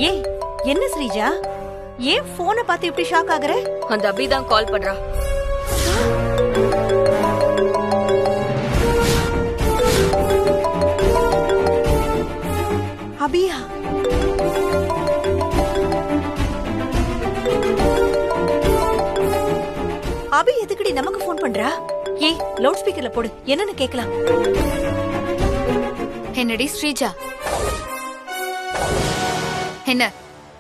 ஏய் என்ன ஸ்ரீஜா, ஏன் போனை பார்த்து இப்படி ஷாக் ஆகுற? அந்த அபி தான் கால் பண்றா. அபியா? அபி எதுக்குடி நமக்கு போன் பண்றா? ஏய் லவுட் ஸ்பீக்கர்ல போடு, என்னன்னு கேக்கலாம். என்னடி ஸ்ரீஜா, என்ன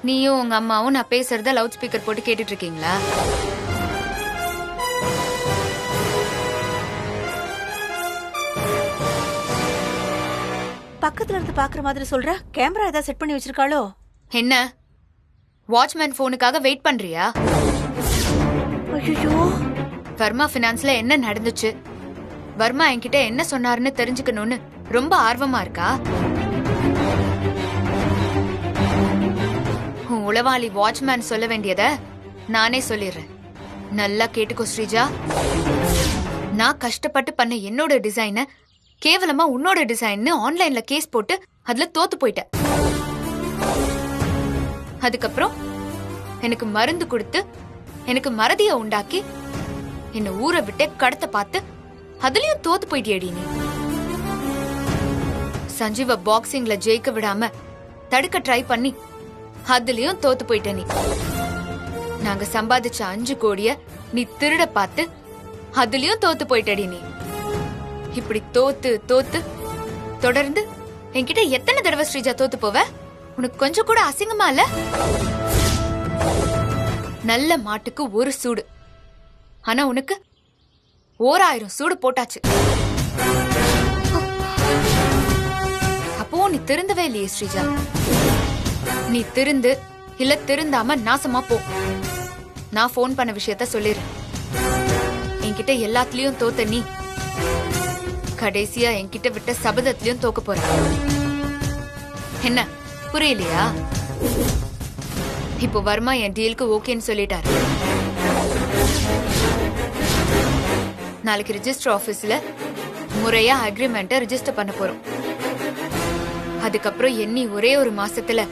நீயும் உங்க அம்மாவும் நான் பேசுறத லவுட் ஸ்பீக்கர் போட்டு கேட்டுட்டு இருக்கீங்களா? பக்கத்துல இருந்து பாக்குற மாதிரி சொல்ற. கேமரா ஏதாவது செட் பண்ணி வச்சிருக்காளோ? என்ன வாட்ச்மேன் போனுக்காக வெயிட் பண்றியா? ஐயோ, வர்மா பினான்ஸ்ல என்ன நடந்துச்சு, வர்மா என்கிட்ட என்ன சொன்னாருன்னு தெரிஞ்சுக்கணும்னு ரொம்ப ஆர்வமா இருக்கா? உன் உளவாளி வாட்ச்மேன் சொல்ல வேண்டியத நானே சொல்லிடுறேன். நல்லா கேட்டுக்கோ ஸ்ரீஜா. நான் கஷ்டப்பட்டு பண்ண என்னோட டிசைனை கேவலமா உன்னோட டிசைன்னு ஆன்லைன்ல கேஸ் போட்டு அதுல தோத்து போயிட்டேன். அதுக்கப்புறம் எனக்கு மருந்து கொடுத்து எனக்கு மறதிய உண்டாக்கி என்ன ஊரை விட்டு கடத்த பார்த்து அதுலயும் தோத்து போயிட்டியடி நீ. சஞ்சீவ பாக்ஸிங்ல ஜெயிக்க விடாம தடுக்க ட்ரை பண்ணி அதுலயும் தோத்து போயிட்ட நீ. நாங்க சம்பாதிச்ச 5 கோடிய நீ திருட பார்த்து அதுலயும் தோத்து போயிட்டடி நீ. இப்படி தோத்து தோத்து தொடர்ந்து என்கிட்ட எத்தனை தடவை ஸ்ரீஜா தோத்து போவ? உனக்கு கொஞ்சம் கூட அசிங்கமா இல்ல? நல்ல மாட்டுக்கு ஒரு சூடு, ஆனா உனக்கு 1000 சூடு போட்டாச்சு. அப்போ நீ திருந்தவே இல்லையே ஸ்ரீஜா. நீ திருந்து இல்ல திருந்தாம நாசமா போ. நான் போன் பண்ண விஷயத்த சொல்லிடுறேன். என்கிட்ட எல்லாத்துலயும் தோத்த நீ கடைசியா என்கிட்ட விட்ட சபதத்திலயும் தோக்க போற. என்ன புரியலையா? இப்போ வர்மா என் டீலுக்கு ஓகேன்னு சொல்லிட்டாரு. நாளைக்கு ரிஜிஸ்டர் ஆபீஸ்ல முறையா அக்ரிமெண்ட்டை ரிஜிஸ்டர் பண்ண போறோம். அதுக்கப்புறம் எண்ணி ஒரே ஒரு மாசத்துல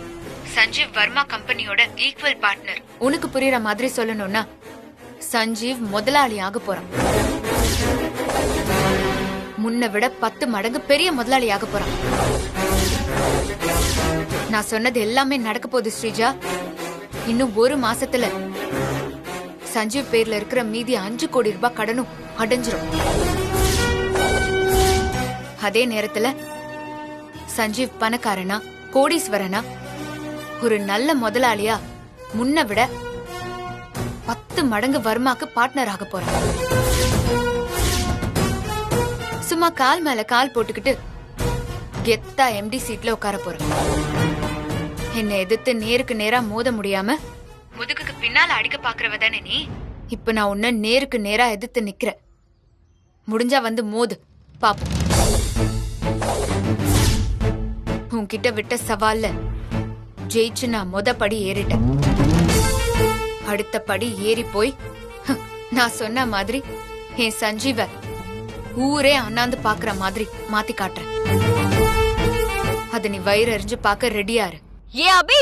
சஞ்சீவ் வர்மா கம்பெனியோட ஈக்குவல் பார்ட்னர். உனக்கு புரியுற மாதிரி சொல்லணும்னா சஞ்சீவ் முதலாளி ஆக போறான். முன்ன விட 10 மடங்கு பெரிய முதலாளி ஆக போறான். நான் சொன்னது எல்லாமே நடக்க போகுது ஸ்ரீஜா. இன்னும் ஒரு மாசத்துல சஞ்சீவ் பேர்ல இருக்கிற மீதி 5 கோடி ரூபாய் கடனும் அடைஞ்சிரும். அதே நேரத்துல சஞ்சீவ் பணக்காரனா கோடீஸ்வரனா ஒரு நல்ல முதலாளியா முன்ன விட 10 மடங்கு வர்மாக்கு பார்ட்னர் ஆக போறான். சும்மா கால் மேல கால் போட்டுக்கிட்டு கெத்தா எம்டி சீட்ல உட்கார போறேன். என்னை எதிர்த்து நேருக்கு நேரா மோத முடியாம முதுகுக்கு பின்னால அடிக்க பாக்குறவ தானே நீ. இப்ப நான் உன்ன நேருக்கு நேரா எதிர்த்து நிக்கிறேன். முடிஞ்சா வந்து மோது பாப்போம். உன்கிட்ட விட்ட சவால்ல ஜெயிச்சு நான் படி ஏறிட்டேன். அடுத்த படி ஏறி போய் நான் சொன்ன மாதிரி என் சஞ்சீவ ஊரே அண்ணாந்து பாக்குற மாதிரி மாத்தி காட்டுறேன். அத நீ வயிறு எறிஞ்சு பாக்க ரெடியாரு. ஏ அபி,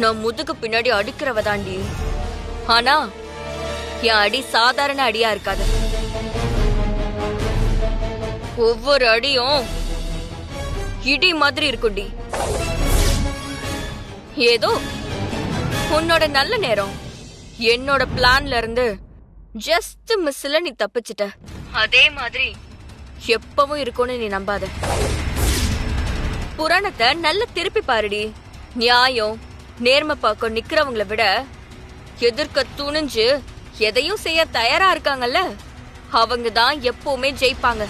நான் முதுகு பின்னாடி அடிக்கிறவ தாண்டி. ஆனா என் அடி சாதாரண அடியா இருக்காது. ஒவ்வொரு அடியும் இடி மாதிரி இருக்கும்டி. ஏதோ உன்னோட நல்ல நேரம் என்னோட பிளான்ல இருந்து ஜஸ்ட் மிஸ்ல நீ தப்பிச்சிட்ட. அதே மாதிரி எப்பவும் இருக்கும்னு நீ நம்பாத. புராணத்தை நல்ல திருப்பி பாருடி. நியாயம் நேர்மை பார்க்க நிக்கிறவங்கள விட எதிர்க்க துணிஞ்சு எதையும் செய்ய தயாரா இருக்காங்கல்ல, அவங்க தான் எப்பவுமே ஜெயிப்பாங்க.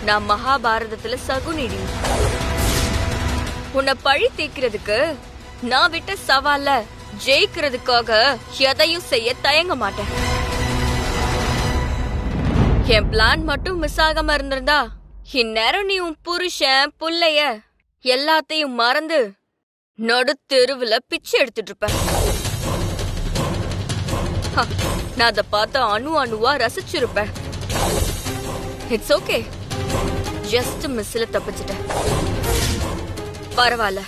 நான் மகாபாரதத்துல சகுனிடி. உன்னை பழி தீர்க்கிறதுக்கு நான் விட்ட சவால்ல ஜெயிக்கிறதுக்காக எதையும் செய்ய தயங்க மாட்டேன். என் பிளான் மட்டும் மிஸ் ஆகாம இருந்திருந்தா இந்நேரம் நீ உன் புருஷன் புள்ளைய எல்லாத்தையும் மறந்து நடு தெருவுல பிச்சை எடுத்துட்டு இருப்ப. நான் அதை பார்த்து அணு அணுவா ரசிச்சிருப்பேன். இட்ஸ் ஓகே, ஜஸ்ட் மிஸ்ல தப்பிச்சிட்டேன். பரவாயில்ல.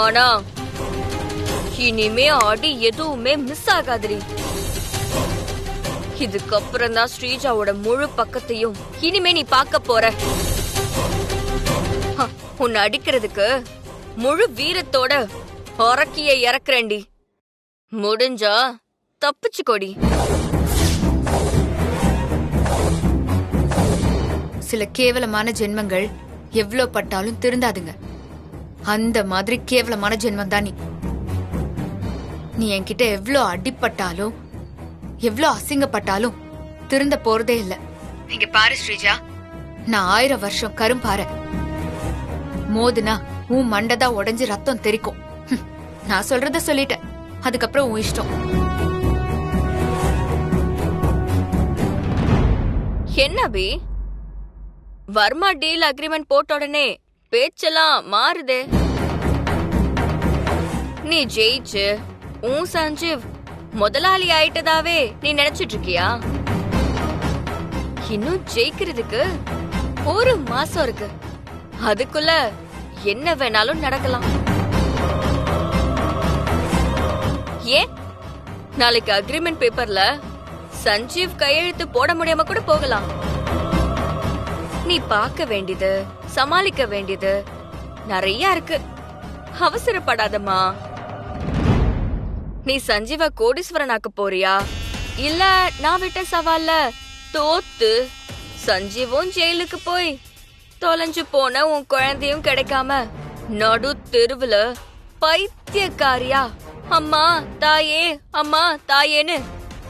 ஆனா இனிமே அடி எதுவுமே மிஸ் ஆகாதுரி. இதுக்கப்புறம் தான் ஸ்ரீஜாவோட முழு பக்கத்தையும் இனிமே நீ பார்க்க போற. உன்னை அடிக்கிறதுக்கு முழு வீரத்தோட அரக்கிய இறக்குறேன்டி. முடிஞ்சா தப்பிச்சுக்கோடி. சில கேவலமான ஜென்மங்கள் எவ்ளோ பட்டாலும் திருந்தாதுங்க. அந்த மாதிரி கேவலமான ஜென்மம் தான் நீ. நீ என்கிட்ட எவ்ளோ அடிப்பட்டாலும் எவ்ளோ அசிங்கப்பட்டாலும் திருந்த போறதே இல்ல. இங்க பாரு ஸ்ரீஜா, நான் 1000 வருஷம் கரும்பாறை. மோதுனா உன் மண்டதான் உடைஞ்சு ரத்தம் தெரிக்கும். நான் சொல்றத சொல்லிட்டேன், அதுக்கப்புறம் உன் இஷ்டம். என்ன பி, வர்மா டீல் அக்ரிமெண்ட் போட்ட உடனே பேச்செல்லாம் மாறுதே. நீ ஜெயிச்சு உன் சஞ்சீவ் முதலாளி ஆயிட்டதாவே நீ நினைச்சிட்டு இருக்கியா? இன்னும் ஜெயிக்கிறதுக்கு 1 மாசம் இருக்கு. அதுக்குள்ள என்ன வேணாலும் நடக்கலாம். ஏன் நாளைக்கு அக்ரிமெண்ட் பேப்பர்ல சஞ்சீவ் கையெழுத்து போட முடியாம கூட போகலாம். நீ பார்க்க வேண்டியது, சமாளிக்க வேண்டியது நிறைய இருக்கு. அவசரப்படாதம்மா. நீ சஞ்சீவ கோடீஸ்வரன் ஆக்க போறியா, இல்ல நான் விட்ட சவால்ல தோத்து சஞ்சீவும் ஜெயிலுக்கு போய் தொலைஞ்சு போன உன் குழந்தையும் கிடைக்காம நடு தெருவுல பைத்தியக்காரியா அம்மா தாயே அம்மா தாயேன்னு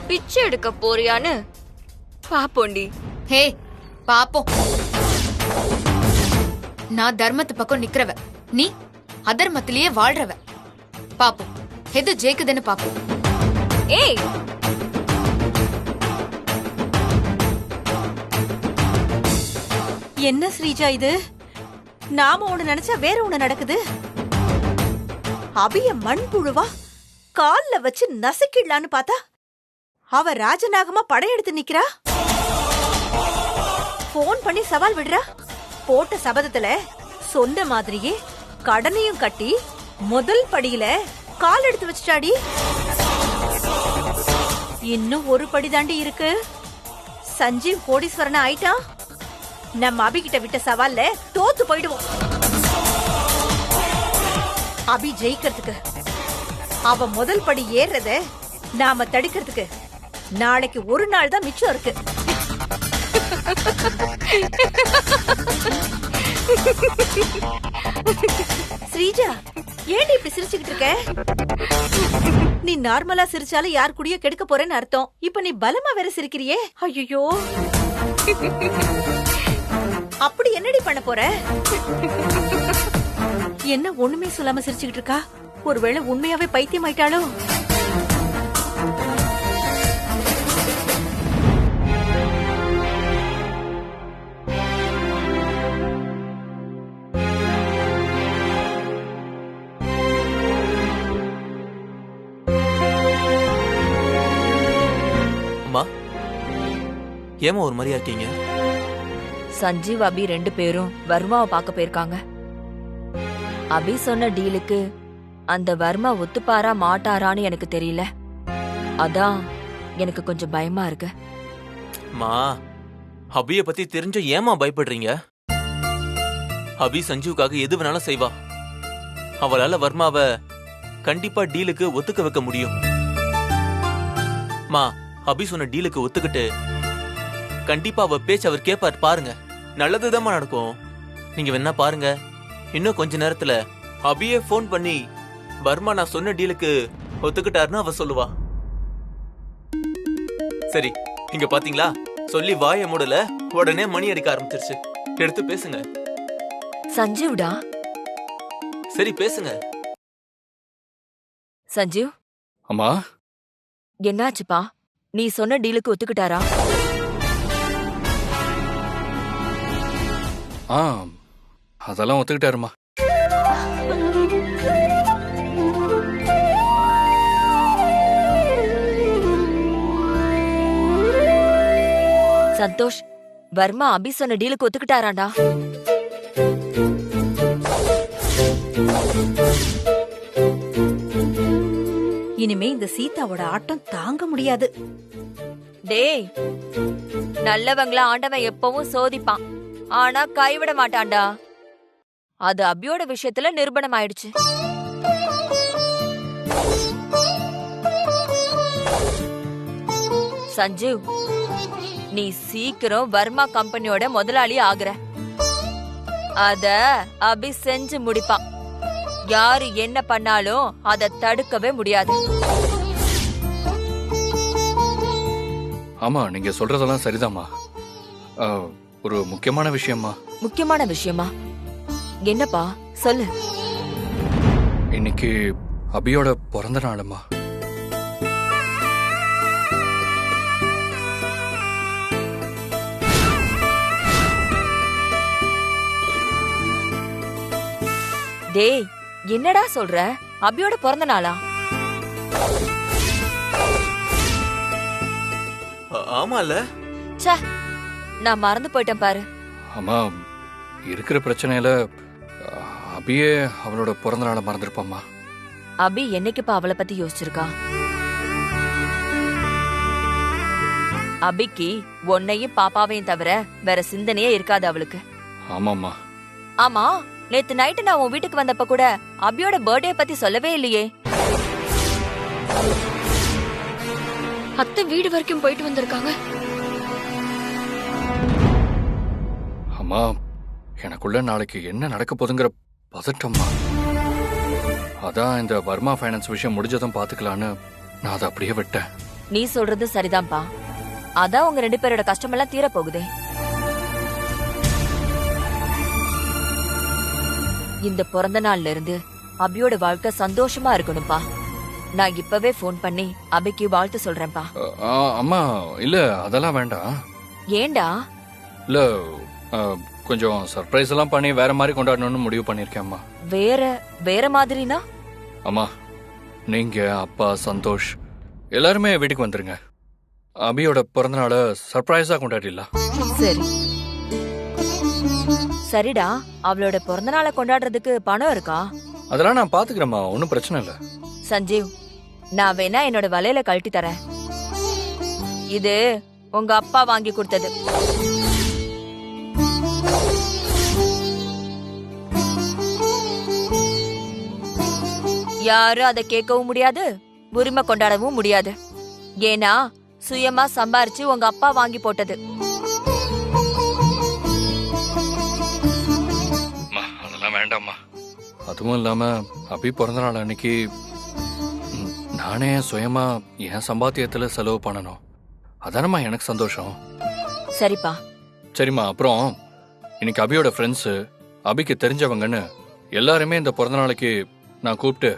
பிச்சை எடுக்க போறியான்னு பாப்போண்டி. ஹே பாப்போம். நான் தர்மத்து பக்கம் நிக்கிறவ, நீ அதர்மத்திலேயே வாழ்றவ. பாப்போம் எது ஜெயிக்குதுன்னு பாப்போம். ஏய், என்ன ஸ்ரீஜா இது? நாம ஒண்ணு நினைச்சா வேற ஒண்ணு நடக்குது. அபிய மண்புழுவா கால்ல வச்சு நசுக்கிடலான்னு பார்த்தா அவ ராஜநாகமா படையெடுத்து நிக்கிறா. போன் பண்ணி சவால் விடுறா. போட்ட சபதத்துல சொன்ன மாதிரியே கடனையும் கட்டி முதல் படியில கால் எடுத்து வச்சுட்டாடி. இன்னும் ஒரு படி தாண்டி இருக்கு. சஞ்சீவ் கோடீஸ்வரன் ஆயிட்டான். நம்ம அபிகிட்ட விட்ட சவால்ல தோத்து போயிடுவோம். அபி ஜெயிக்கிறதுக்கு, அவ முதல் படி ஏறத நாம தடுக்கிறதுக்கு நாளைக்கு ஒரு நாள் தான் மிச்சம் இருக்கு. ஸ்ரீஜா, ஏன் இப்படி சிரிச்சுக்கிட்டு இருக்க? நீ நார்மலா சிரிச்சாலும் யார் கூடயோ கெடுக்க போறேன்னு அர்த்தம். இப்ப நீ பலமா வேற சிரிக்கிறியே. ஐயோ, அப்படி என்னடி பண்ண போற? என்ன ஒண்ணுமே சொல்லாம சிரிச்சுக்கிட்டு இருக்கா? ஒருவேளை உண்மையாவே பைத்தியம் ஆயிட்டாளோ? ஏமா ஒரு மாதிரியா இருக்கீங்க? சஞ்சீவ் அபி 2 பேரும் வர்மாவை பார்க்க போயிருக்காங்க. அபி சொன்ன டீலுக்கு அந்த வர்மா ஒத்துப்பாரா மாட்டாரான்னு எனக்கு தெரியல. அதான் எனக்கு கொஞ்சம் பயமா இருக்கு. மா, அபிய பத்தி தெரிஞ்ச ஏமா பயப்படுறீங்க? அபி சஞ்சீவுக்காக எது வேணாலும் செய்வா. அவளால வர்மாவை கண்டிப்பா டீலுக்கு ஒத்துக்க வைக்க முடியும். மா, அபி சொன்ன டீலுக்கு ஒத்துக்கிட்டு கண்டிப்பா அவ பேச்சு அவர் கேப்பார் பாருங்க. நல்லதுதாம்மா நடக்கும். நீங்க வேணா பாருங்க, இன்னும் கொஞ்ச நேரத்துல அபியே போன் பண்ணி வர்மா நான் சொன்ன டீலுக்கு ஒத்துக்கிட்டாருன்னு அவ சொல்லுவா. சரி, இங்க பாத்தீங்களா, சொல்லி வாய மூடல, உடனே மணி அடிக்க ஆரம்பிச்சிருச்சு. எடுத்து பேசுங்க. சஞ்சீவ்டா. சரி பேசுங்க. சஞ்சீவ். அம்மா, என்னாச்சுப்பா? நீ சொன்ன டீலுக்கு ஒத்துக்கிட்டாரா? அதெல்லாம் ஒத்துக்கிட்டாருமா. சந்தோஷ், வர்மா அபி சொன்ன டீலுக்கு ஒத்துக்கிட்டாராண்டா. இனிமே இந்த சீதாவோட ஆட்டம் தாங்க முடியாது. டேய், நல்லவங்கள ஆண்டவன் எப்பவும் சோதிப்பான், ஆனா கைவிட மாட்டான்டா. அது அபியோட விஷயத்துல நிரூபணம் ஆயிடுச்சு. சஞ்சீவ், நீ சீக்கிரம் வர்மா கம்பெனியோட முதலாளி ஆகுற. அத அபி செஞ்சு முடிப்பான். யாரு என்ன பண்ணாலும் அத தடுக்கவே முடியாது. ஆமா, நீங்க சொல்றதெல்லாம் சரிதாம்மா. ஒரு முக்கியமான விஷயம்மா. முக்கியமான விஷயமா? என்னப்பா, சொல்லு. இன்னைக்கு அபியோட பிறந்த நாளுமா. டேய், என்னடா சொல்ற? அபியோட பிறந்த நாளா? ஆமால. ச்சே, நான் மறந்து போயிட்டேன் பாரு. அம்மா, இருக்கிற பிரச்சனையில அபியே அவளோட பிறந்த நாளை மறந்துருப்பாம்மா. அபி என்னைக்குப்பா அவளை பத்தி யோசிச்சிருக்கா? அபிக்கு உன்னையும் பாப்பாவையும் தவிர வேற சிந்தனையே இருக்காது அவளுக்கு. ஆமாம்மா. ஆமா, நேத்து நைட்டு நான் உன் வீட்டுக்கு வந்தப்ப கூட அபியோட பர்த்டே பத்தி சொல்லவே இல்லையே. அத்தை வீடு வரைக்கும் போயிட்டு வந்திருக்காங்க. அம்மா, எனக்குள்ள நாளைக்கு என்ன நடக்க போதுங்கிற பதட்டம்மா. அதான் இந்த வர்மா ஃபைனான்ஸ் விஷயம் முடிஞ்சதும் பாத்துக்கலான்னு நான் அதை அப்படியே விட்டேன். நீ சொல்றது சரிதான்ப்பா. அதான் உங்க 2 பேரோட கஷ்டமெல்லாம் தீர போகுதே. இந்த பிறந்த நாள்ல இருந்து அபியோட வாழ்க்கை சந்தோஷமா இருக்கணும்பா. நான் இப்பவே போன் பண்ணி அபிக்கு வாழ்த்து சொல்றேன்ப்பா. அம்மா, இல்ல அதெல்லாம் வேண்டாம். ஏண்டா? இல்ல, கொஞ்சம் சர்ப்ரைஸ் எல்லாம் பண்ணி வேற மாதிரி கொண்டாடணும்னு முடிவு பண்ணிருக்கேன் அம்மா. வேற மாதிரினா? அம்மா, நீங்க, அப்பா, சந்தோஷ் எல்லாருமே வீட்டுக்கு வந்துருங்க. அபியோட பிறந்த நாளை சர்ப்ரைஸா கொண்டாடிடலாம். சரி சரிடா. அவளோட பிறந்த நாளை கொண்டாடுறதுக்கு பணம் இருக்கா? அதெல்லாம் நான் பாத்துக்கிறேம்மா, ஒன்னும் பிரச்சனை இல்ல. சஞ்சீவ், நான் வேணா என்னோட வலையில கழட்டி தரேன். இது உங்க அப்பா வாங்கி கொடுத்தது. யாரும் அதை கேட்கவும் முடியாது, உரிமை கொண்டாடவும் முடியாது. ஏன்னா சுயமா சம்பாரிச்சு உங்க அப்பா வாங்கி போட்டது. அதெல்லாம் வேண்டாம்மா. அதுவும் இல்லாம அபி பிறந்த நாள் அன்னைக்கு நானே சுயமா என் சம்பாத்தியத்துல செலவு பண்ணணும். அதானம்மா எனக்கு சந்தோஷம். சரிப்பா. சரிம்மா, அப்புறம் இன்னைக்கு அபியோட ஃப்ரெண்ட்ஸ், அபிக்கு தெரிஞ்சவங்கன்னு எல்லாருமே இந்த பிறந்த நாளைக்கு நான் கூப்பிட்டு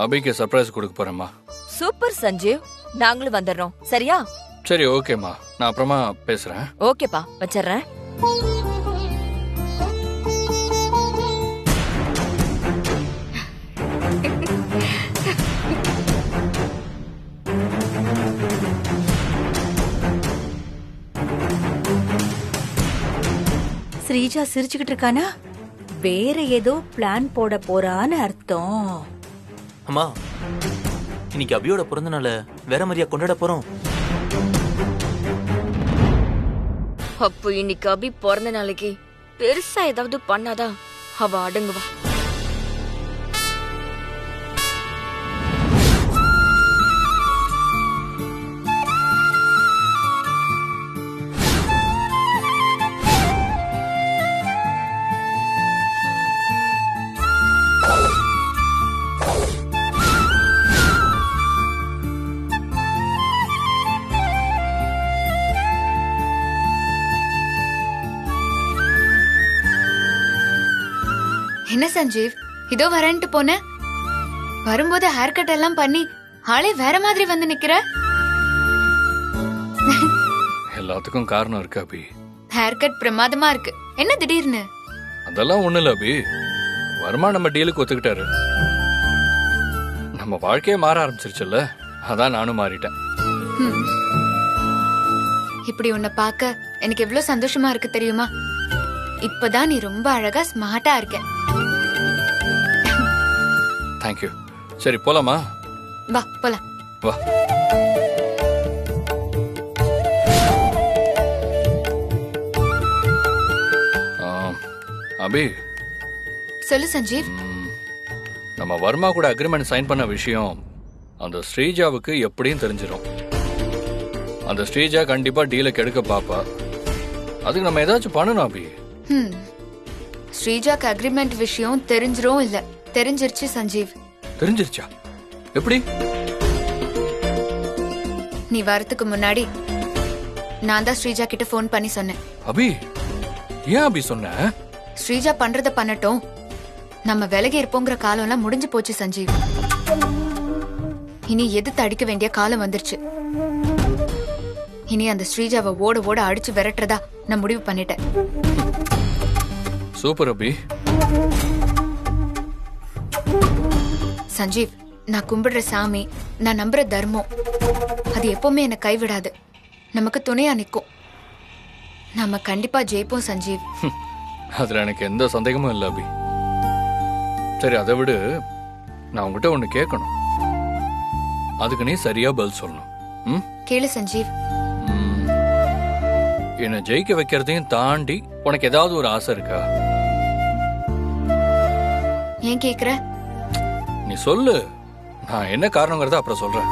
அபிக்கு சர்ப்ரைஸ் கொடுக்க போறேம்மா. சூப்பர் சஞ்சீவ், நாங்களும் வந்துடுறோம். சரியா? சரி, ஓகேம்மா. நான் அப்புறமா பேசுறேன். ஓகேப்பா, வச்சிடுறேன். ஸ்ரீஜா சிரிச்சுக்கிட்டு இருக்கானா? வேற ஏதோ பிளான் போட போறான்னு அர்த்தம். அம்மா, இன்னைக்கு அபியோட பிறந்த நாளை வேற மாதிரியா கொண்டாட போறோம். அப்போ இன்னைக்கு அபி பிறந்த நாளைக்கு பெருசா ஏதாவது பண்ணாதான் அவ அடங்குவா. என்ன சஞ்சீவ், இதோ வரேன்ட்டு போன, வரும்போது ஹேர் கட் எல்லாம் பண்ணி ஆளே வேற மாதிரி வந்து நிக்கிற. எல்லாத்துக்கும் காரணம் இருக்கு அபி. ஹேர் கட் பிரமாதமா இருக்கு. என்ன திடீர்னு? அதெல்லாம் ஒண்ணு இல்ல அபி. வர்மா நம்ம டீலுக்கு ஒத்துக்கிட்டாரு. நம்ம வாழ்க்கையே மாற ஆரம்பிச்சிருச்சுல்ல, அதான் நானும் மாறிட்டேன். இப்படி உன்னை பார்க்க எனக்கு எவ்வளவு சந்தோஷமா இருக்கு தெரியுமா? இப்பதான் நீ ரொம்ப அழகா ஸ்மார்ட்டா இருக்க. தேங்க்யூ. சரி போலாமா? வா போலாம். வா. அபி, சொல்லு சஞ்சீவ். நம்ம வர்மா கூட அக்ரிமெண்ட் சைன் பண்ண விஷயம் அந்த ஸ்ரீஜாவுக்கு எப்படியும் தெரிஞ்சிடும். அந்த ஸ்ரீஜா கண்டிப்பா டீலை கெடுக்க பாப்பா. அதுக்கு நம்ம ஏதாச்சும் பண்ணணும் அபி. ஸ்ரீஜாக்கு அக்ரிமெண்ட் விஷயம் தெரிஞ்சிரும் இல்ல, தெரிஞ்சிருச்சு சஞ்சீவ். தெரிஞ்சிருச்சா? எப்படி? நீ வரதுக்கு முன்னாடி நான் தான் ஸ்ரீஜா கிட்ட ஃபோன் பண்ணி சொன்னேன். அபி, ஏன் அபி சொன்ன? ஸ்ரீஜா பண்றத பண்ணட்டும், நம்ம விலகி இருப்போங்கிற காலம் எல்லாம் முடிஞ்சு போச்சு சஞ்சீவ். இனி எதிர்த்து அடிக்க வேண்டிய காலம் வந்துருச்சு. இனி அந்த ஸ்ரீஜாவை ஓட ஓட அடிச்சு விரட்டுறதா நான் முடிவு பண்ணிட்டேன். சூப்பர் அபி. சஞ்சீவ், நான் கும்பிடுற சாமி, நான் நம்புற தர்மம், அது எப்பவுமே என்னை கைவிடாது. நமக்கு துணையா நிக்கும். நம்ம கண்டிப்பா ஜெயிப்போம் சஞ்சீவ். அதுல எனக்கு எந்த சந்தேகமும் இல்லை அபி. சரி, அதை விடு. நான் உங்ககிட்ட ஒண்ணு கேட்கணும். அதுக்கு நீ சரியா பதில் சொல்லணும். கேளு சஞ்சீவ். என்னை ஜெயிக்க வைக்கிறதையும் தாண்டி உனக்கு ஏதாவது ஒரு ஆசை இருக்கா? ஏன் கேக்குற? நீ சொல்லு. நான் என்ன காரணங்கிறத அப்புறம் சொல்றேன்.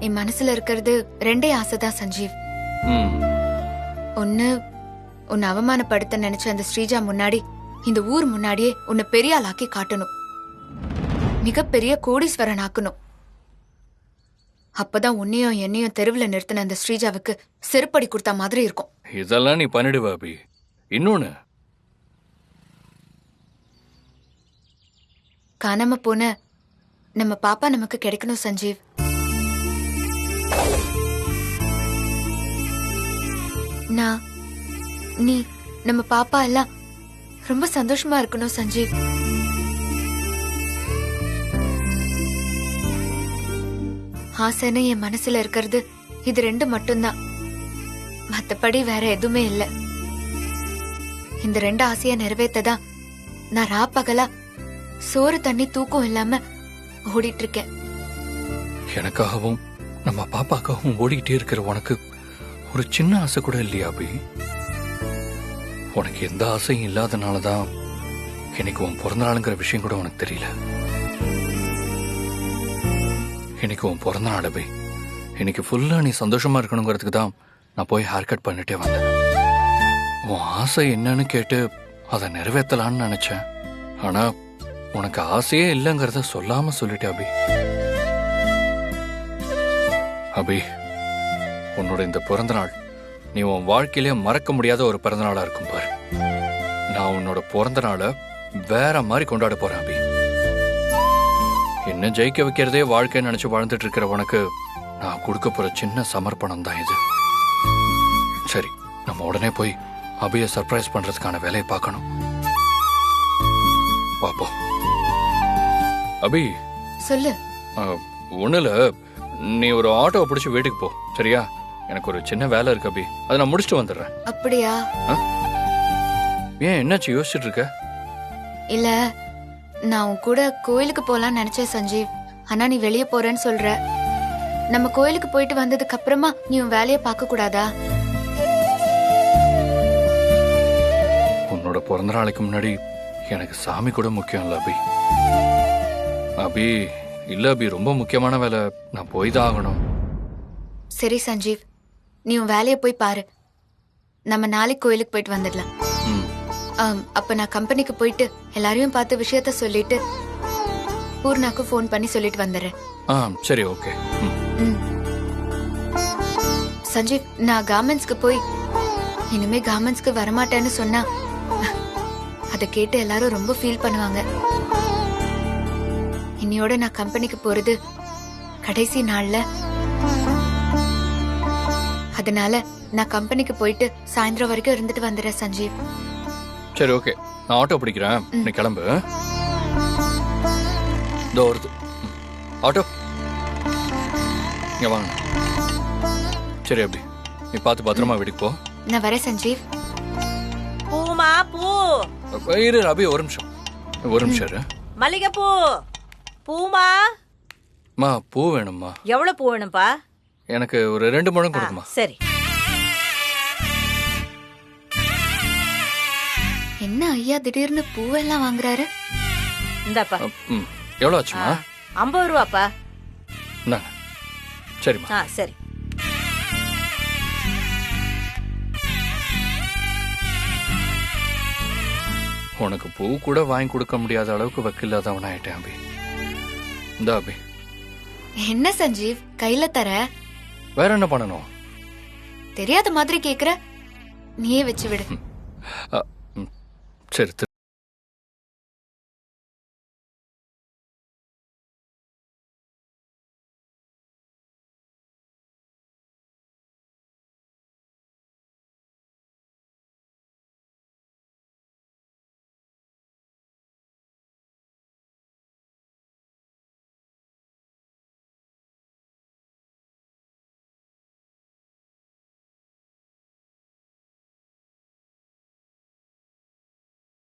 என் மனசுல இருக்கிறது ரெண்டே ஆசைதான் சஞ்சீவ். ஒன்னு, உன்னை அவமானப்படுத்த நினைச்ச அந்த ஸ்ரீஜா முன்னாடி, இந்த ஊர் முன்னாடியே உன்னை பெரிய ஆளாக்கி காட்டணும். மிகப்பெரிய கோடீஸ்வரன் ஆக்கணும். அப்பதான் உன்னையும் என்னையும் தெருவில் நிறுத்தின அந்த ஸ்ரீஜாவுக்கு செருப்படி கொடுத்த மாதிரி இருக்கும். இதெல்லாம் நீ பண்ணிடுவ அபி. இன்னொன்னு, காணாம போன நம்ம பாப்பா நமக்கு கிடைக்கணும் சஞ்சீவ். நான், நீ, நம்ம பாப்பா எல்லாம் ரொம்ப சந்தோஷமா இருக்கணும் சஞ்சீவ். ஆசைன்னு என் மனசுல இருக்கிறது இது ரெண்டு மட்டும்தான். மத்தபடி வேற எதுவுமே இல்ல. இந்த ரெண்டு ஆசைய நிறைவேற்றதான் நான் ராப்பகலா சோறு தண்ணி தூக்கம் இல்லாம ஓடிட்டு இருக்கேன். எனக்காகவும் நம்ம பாப்பாக்காகவும் ஓடிக்கிட்டே இருக்கிற உனக்கு ஒரு சின்ன ஆசை கூட இல்லையா அபி? உனக்கு எந்த ஆசையும் இல்லாதனாலதான் எனக்கு உன் பிறந்த நாளுங்கிற விஷயம் கூட உனக்கு தெரியல. எனக்கு உன் பிறந்த நாள் அபி. எனக்கு ஃபுல்லா நீ சந்தோஷமா இருக்கணுங்கிறதுக்கு தான் நான் போய் ஹேர் கட் பண்ணிட்டே வந்தேன். உன் ஆசை என்னன்னு கேட்டு அதை நிறைவேற்றலான்னு நினைச்சேன். ஆனா உனக்கு ஆசையே இல்லைங்கிறத சொல்லாம சொல்லிட்டே அபி. அபி, உன்னோட இந்த பிறந்த நாள் நீ உன் வாழ்க்கையிலே மறக்க முடியாத ஒரு பிறந்த நாளா இருக்கும் பாரு. நான் உன்னோட பிறந்த நாளை வேற மாதிரி கொண்டாட போறேன் அபி. என்ன ஜெயிக்க வைக்கிறதே வாழ்க்கை நினைச்சு வாழ்ந்துட்டு இருக்கிற உனக்கு நான் கொடுக்க போற சின்ன சமர்ப்பணம் தான் இது. சரி, நம்ம உடனே போய் அபியை சர்ப்ரைஸ் பண்றதுக்கான வேலையை பார்க்கணும். பாப்போம். அபி, சொல்லு. ஒண்ணுல, நீ ஒரு ஆட்டோவை பிடிச்சு வீட்டுக்கு போ, சரியா? எனக்கு ஒரு சின்ன வேலை இருக்கு அபி, அதை நான் முடிச்சுட்டு வந்துடுறேன். அப்படியா? ஏன், என்னாச்சு யோசிச்சுட்டு இருக்க? இல்ல, நான் உன் கூட கோயிலுக்கு போலான்னு நினைச்சேன் சஞ்சீவ். ஆனா நீ வெளியே போறேன்னு சொல்ற. நம்ம கோயிலுக்கு போயிட்டு வந்ததுக்கு அப்புறமா நீ உன் வேலையை பார்க்க கூடாதா? உன்னோட பிறந்த நாளைக்கு முன்னாடி எனக்கு சாமி கூட முக்கியம் இல்ல அபி. அபி, இல்ல அபி, ரொம்ப முக்கியமான வேலை, நான் போய் தான் ஆகணும். சரி சஞ்சீவ், நீ உன் வேலையை போய் பாரு. நம்ம நாளைக்கு கோயிலுக்கு போயிட்டு வந்துடலாம். அப்ப நான் கம்பெனிக்கு போயிட்டு எல்லாரையும் பார்த்து விஷயத்த சொல்லிட்டு பூர்ணாக்கு ஃபோன் பண்ணி சொல்லிட்டு வந்துடுறேன். சரி, ஓகே. சஞ்சீவ், நான் கார்மெண்ட்ஸ்க்கு போய் இனிமே கார்மெண்ட்ஸ்க்கு வரமாட்டேன்னு சொன்னா அதை கேட்டு எல்லாரும் ரொம்ப ஃபீல் பண்ணுவாங்க. இன்னையோட நான் கம்பெனிக்கு போறது கடைசி நாள்ல. அதனால நான் கம்பெனிக்கு போயிட்டு சாயந்தரம் வரைக்கும் இருந்துட்டு வந்துடுறேன் சஞ்சீவ். சரி, ஓகே. நான் ஆட்டோ பிடிக்கிறேன், நீ கிளம்பு. இதோ வருது ஆட்டோ. இங்க வாங்க. சரி அபி, நீ பார்த்து பத்திரமா வீட்டுக்கு போ. நான் வரேன் சஞ்சீவ். பூமா பூ, இரு அபி, ஒரு நிமிஷம் இரு. மல்லிகைப்பூ. பூமா, மா பூ வேணும்மா. எவ்வளவு பூ வேணும்பா? எனக்கு ஒரு 2 முழம் கொடுக்குமா. சரி. என்ன ஐயா திடீர்னு பூவெல்லாம் வாங்குறாரு? இந்தாப்பா. எவ்வளோ ஆச்சுமா? 50 ரூபாப்பா. இந்தாங்க. சரிம்மா. சரி. உனக்கு பூ கூட வாங்கி கொடுக்க முடியாத அளவுக்கு வக்கில்லாதவன் ஆயிட்டேன் அபி. இந்த அபி. என்ன சஞ்சீவ் கையில தர? வேற என்ன பண்ணணும்? தெரியாத மாதிரி கேக்குற, நீயே வச்சு விடு. சரி.